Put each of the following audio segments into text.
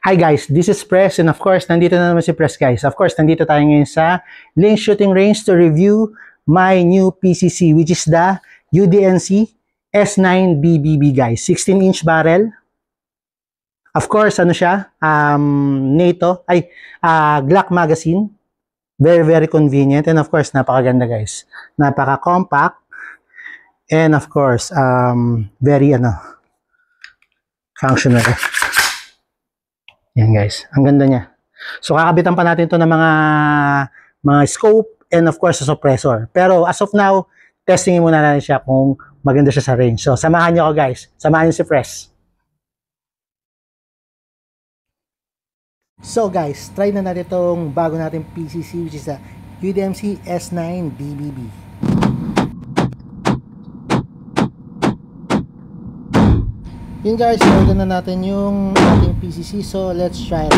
Hi guys, this is Press and of course, nandito na naman si Press guys. Of course, nandito tayo ngayon sa Link Shooting Range to review my new PCC which is the UDNC S9 BBB guys. 16-inch barrel. Of course, ano siya? Glock magazine. Very convenient and of course, napakaganda guys. Napaka-compact and of course, very functional. Yan guys, ang ganda niya. So kakabitan pa natin to ng mga scope and of course sa suppressor. Pero as of now, testingin muna natin siya kung maganda siya sa range. So samahan niyo ako guys, samahan niyo si Press. So guys, try na natin itong bago natin PCC which is the UDNC S9 BBB. Yun guys, order na natin yung ating PCC, so let's try it.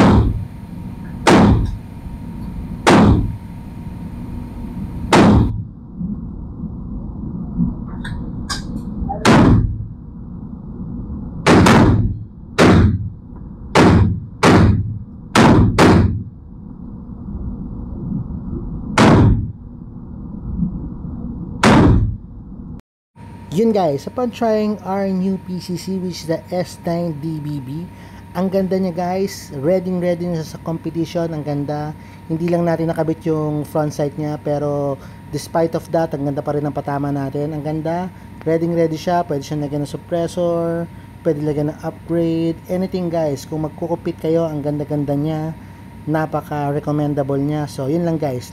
Yun guys, upon trying our new PCC which is the S9 DBB, ang ganda niya guys, ready na sa competition, ang ganda. Hindi lang natin nakabit yung front sight niya, pero despite of that, ang ganda pa rin ng patama natin. Ang ganda, ready siya, pwede siya lagyan ng suppressor, pwede lagyan ng upgrade, anything guys. Kung magkukupit kayo, ang ganda-ganda niya, napaka-recommendable niya. So yun lang guys.